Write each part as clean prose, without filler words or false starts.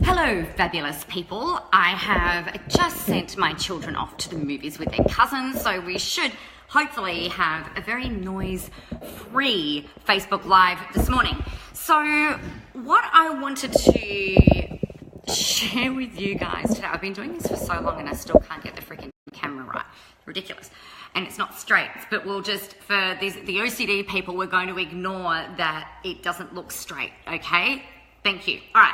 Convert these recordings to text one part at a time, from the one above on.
Hello, fabulous people. I have just sent my children off to the movies with their cousins, so we should hopefully have a very noise-free Facebook Live this morning. So what I wanted to share with you guys today, I've been doing this for so long and I still can't get the freaking camera right. Ridiculous. And it's not straight, but we'll just, for the OCD people, we're going to ignore that it doesn't look straight, okay? Thank you. All right.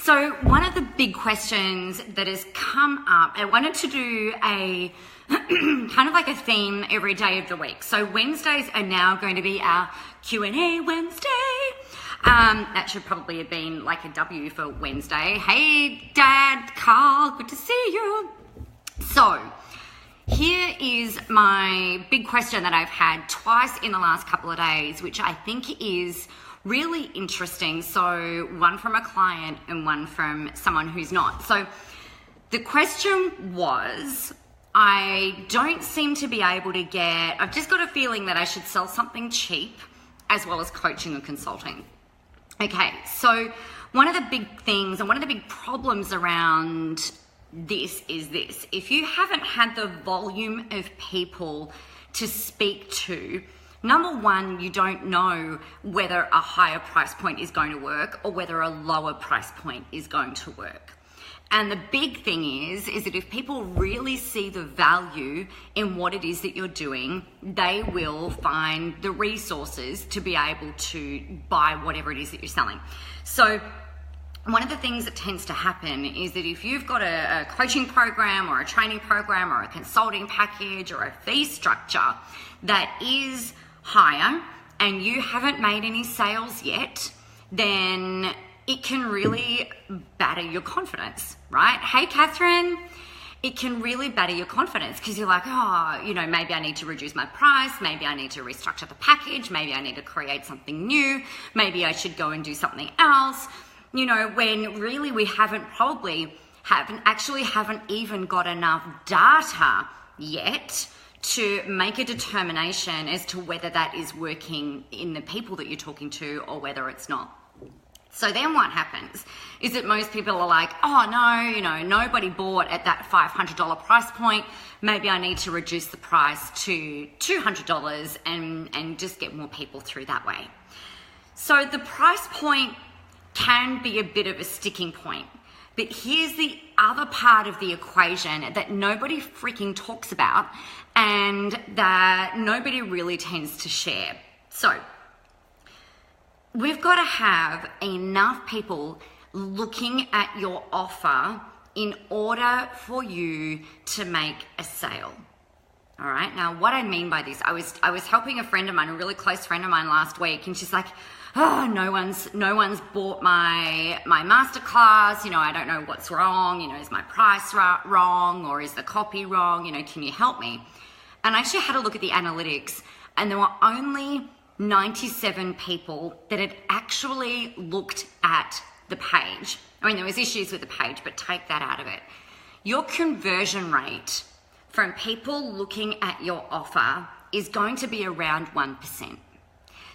So one of the big questions that has come up, I wanted to do a kind of like a theme every day of the week. So Wednesdays are now going to be our Q&A Wednesday. That should probably have been like a W for Wednesday. Hey, Dad, Carl, good to see you. So here is my big question that I've had twice in the last couple of days, which I think is really interesting. So one from a client and one from someone who's not. So the question was, I don't seem to be able to get, I've just got a feeling that I should sell something cheap as well as coaching and consulting. Okay, so one of the big things and one of the big problems around this is this. If you haven't had the volume of people to speak to, number one, you don't know whether a higher price point is going to work or whether a lower price point is going to work. And the big thing is that if people really see the value in what it is that you're doing, they will find the resources to be able to buy whatever it is that you're selling. So one of the things that tends to happen is that if you've got a coaching program or a training program or a consulting package or a fee structure that is higher and you haven't made any sales yet, then it can really batter your confidence, right? Hey, Catherine, it can really batter your confidence because you're like, oh, you know, maybe I need to reduce my price. Maybe I need to restructure the package. Maybe I need to create something new. Maybe I should go and do something else. You know, when really we haven't even got enough data yet to make a determination as to whether that is working in the people that you're talking to or whether it's not. So then what happens is that most people are like, oh no, you know, nobody bought at that $500 price point. Maybe I need to reduce the price to $200 and just get more people through that way. So the price point can be a bit of a sticking point. But here's the other part of the equation that nobody freaking talks about and that nobody really tends to share. So we've got to have enough people looking at your offer in order for you to make a sale. All right. Now, what I mean by this, I was helping a friend of mine, a really close friend of mine last week, and she's like, oh, no one's bought my masterclass. You know, I don't know what's wrong. You know, is my price wrong or is the copy wrong? You know, can you help me? And I actually had a look at the analytics, and there were only 97 people that had actually looked at the page. I mean, there was issues with the page, but take that out of it. Your conversion rate from people looking at your offer is going to be around 1%.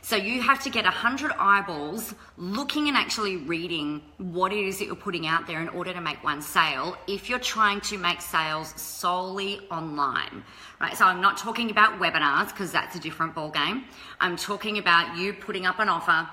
So you have to get 100 eyeballs looking and actually reading what it is that you're putting out there in order to make one sale if you're trying to make sales solely online, right? So I'm not talking about webinars because that's a different ballgame. I'm talking about you putting up an offer.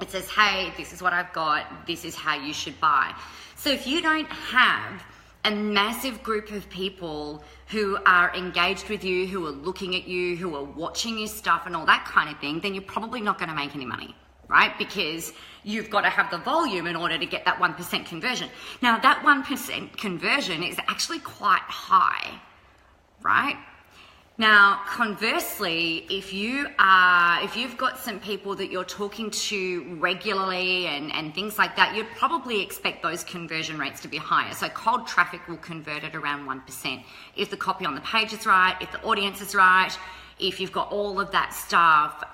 It says, hey, this is what I've got. This is how you should buy. So if you don't have a massive group of people who are engaged with you, who are looking at you, who are watching your stuff and all that kind of thing, then you're probably not going to make any money, right? Because you've got to have the volume in order to get that 1% conversion. Now, that 1% conversion is actually quite high, right? Now, conversely, if you've got some people that you're talking to regularly and things like that, you'd probably expect those conversion rates to be higher. So cold traffic will convert at around 1%. If the copy on the page is right, if the audience is right, if you've got all of that stuff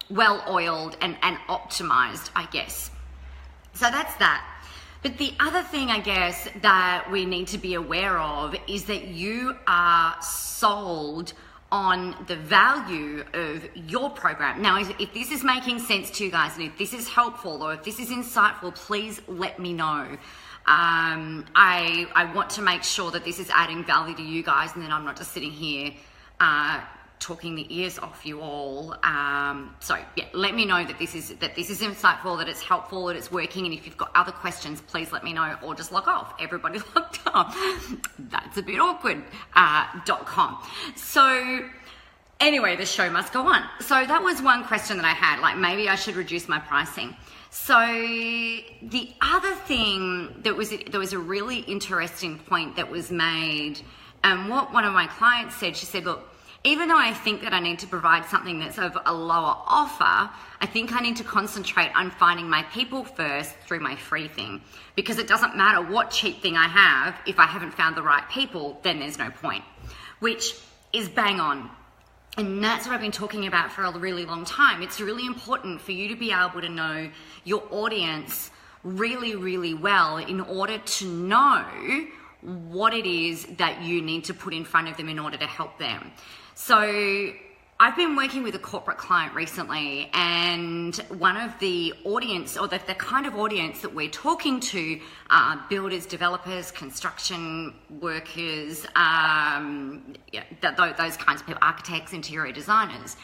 well-oiled and optimized, I guess. So that's that. But the other thing, I guess, that we need to be aware of is that you are sold on the value of your program. Now, if this is making sense to you guys, and if this is helpful or if this is insightful, please let me know. I want to make sure that this is adding value to you guys, and then I'm not just sitting here talking the ears off you all. So yeah, let me know that this is insightful, that it's helpful, that it's working, and if you've got other questions, please let me know, or just log off. Everybody logged off. That's a bit awkward. .com. So anyway, the show must go on. So that was one question that I had, like maybe I should reduce my pricing. So the other thing there was a really interesting point that was made, and what one of my clients said, she said, look, even though I think that I need to provide something that's of a lower offer, I think I need to concentrate on finding my people first through my free thing, because it doesn't matter what cheap thing I have. If I haven't found the right people, then there's no point, which is bang on. And that's what I've been talking about for a really long time. It's really important for you to be able to know your audience really, really well in order to know what it is that you need to put in front of them in order to help them. So I've been working with a corporate client recently, and one of the audience, or the kind of audience that we're talking to, are builders, developers, construction workers, those kinds of people, architects, interior designers.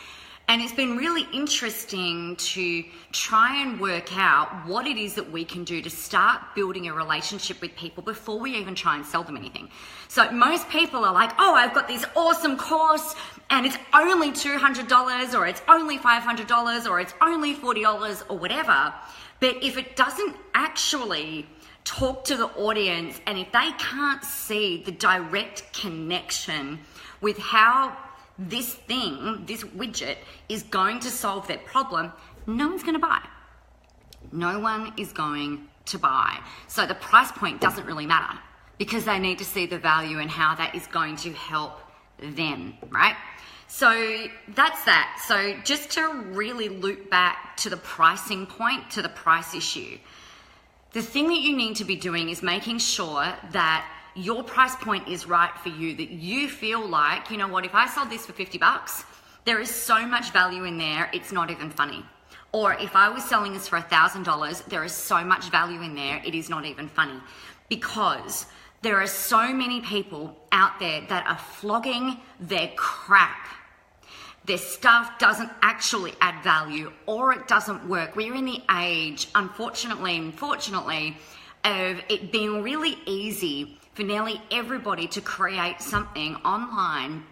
And it's been really interesting to try and work out what it is that we can do to start building a relationship with people before we even try and sell them anything. So most people are like, oh, I've got this awesome course and it's only $200 or it's only $500 or it's only $40 or whatever. But if it doesn't actually talk to the audience, and if they can't see the direct connection with how this thing, this widget, is going to solve their problem, no one's going to buy. No one is going to buy. So the price point doesn't really matter, because they need to see the value and how that is going to help them, right? So that's that. So just to really loop back to the pricing point, to the price issue, the thing that you need to be doing is making sure that your price point is right for you, that you feel like, you know what, if I sold this for $50, there is so much value in there, it's not even funny. Or if I was selling this for $1,000, there is so much value in there, it is not even funny. Because there are so many people out there that are flogging their crap. Their stuff doesn't actually add value, or it doesn't work. We're in the age, unfortunately, of it being really easy for nearly everybody to create something online.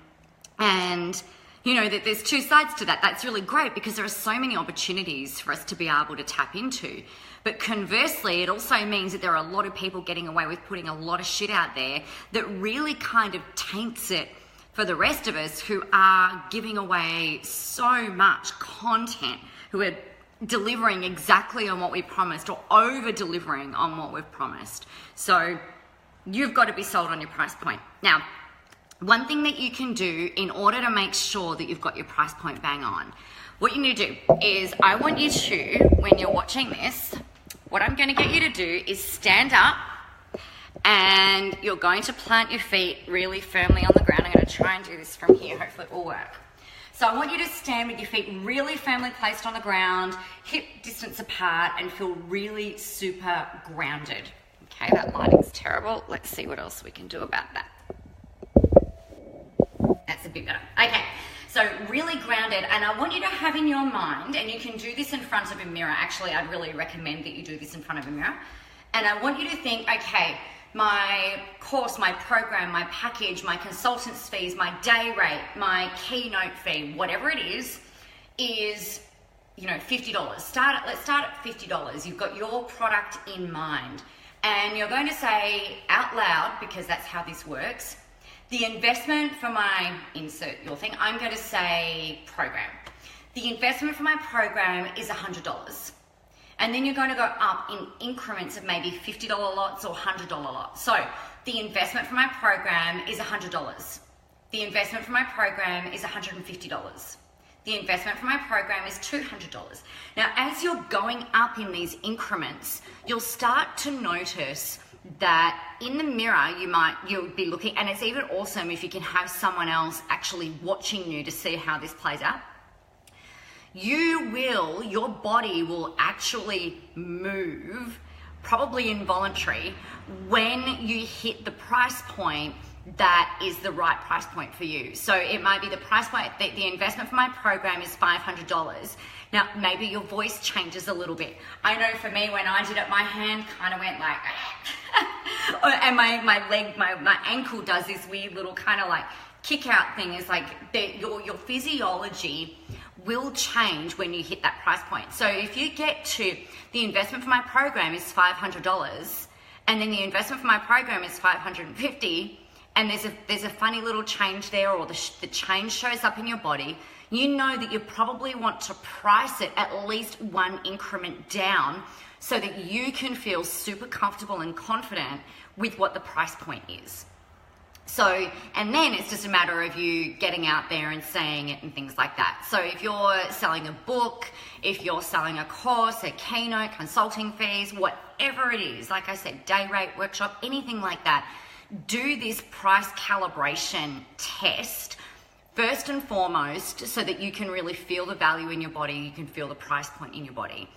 And you know that there's two sides to that. That's really great, because there are so many opportunities for us to be able to tap into. But conversely, it also means that there are a lot of people getting away with putting a lot of shit out there that really kind of taints it for the rest of us who are giving away so much content, who are delivering exactly on what we promised, or over delivering on what we've promised. So you've got to be sold on your price point. Now, one thing that you can do in order to make sure that you've got your price point bang on, what you need to do is, I want you to, when you're watching this, what I'm going to get you to do is stand up, and you're going to plant your feet really firmly on the ground. I'm going to try and do this from here. Hopefully it will work. So I want you to stand with your feet really firmly placed on the ground, hip distance apart, and feel really super grounded. Okay, that lighting's terrible. Let's see what else we can do about that. That's a bit better. Okay, so really grounded, and I want you to have in your mind, and you can do this in front of a mirror. Actually, I'd really recommend that you do this in front of a mirror. And I want you to think, okay, my course, my program, my package, my consultant's fees, my day rate, my keynote fee, whatever it is, you know, $50. Let's start at $50. You've got your product in mind, and you're going to say out loud, because that's how this works, the investment for my, insert your thing, I'm going to say program. The investment for my program is $100. And then you're going to go up in increments of maybe $50 lots or $100 lots. So the investment for my program is $100. The investment for my program is $150. The investment for my program is $200. Now, as you're going up in these increments, you'll start to notice that in the mirror you'll be looking, and it's even awesome if you can have someone else actually watching you to see how this plays out. Your body will actually move, probably involuntary, when you hit the price point that is the right price point for you. So it might be the price point, the investment for my program is $500. Now, maybe your voice changes a little bit. I know for me, when I did it, my hand kind of went like, and my leg, my ankle does this weird little kind of like kick out thing. Is like your physiology will change when you hit that price point. So if you get to the investment for my program is $500, and then the investment for my program is $550, and there's a funny little change there, or the change shows up in your body, you know that you probably want to price it at least one increment down so that you can feel super comfortable and confident with what the price point is. So, and then it's just a matter of you getting out there and saying it and things like that. So if you're selling a book, if you're selling a course, a keynote, consulting fees, whatever it is, like I said, day rate, workshop, anything like that, do this price calibration test first and foremost so that you can really feel the value in your body, you can feel the price point in your body.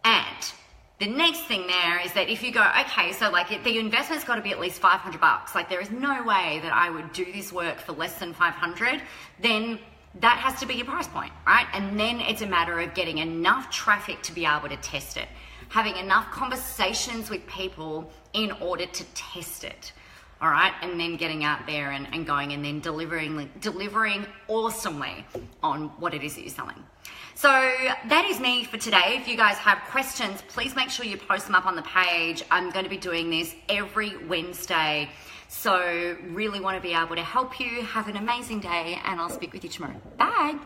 And the next thing there is that if you go, okay, so like the investment's got to be at least $500, like there is no way that I would do this work for less than 500, then that has to be your price point, right? And then it's a matter of getting enough traffic to be able to test it, having enough conversations with people in order to test it. All right, and then getting out there and going and then delivering awesomely on what it is that you're selling. So that is me for today. If you guys have questions, please make sure you post them up on the page. I'm going to be doing this every Wednesday. So really want to be able to help you. Have an amazing day, and I'll speak with you tomorrow. Bye.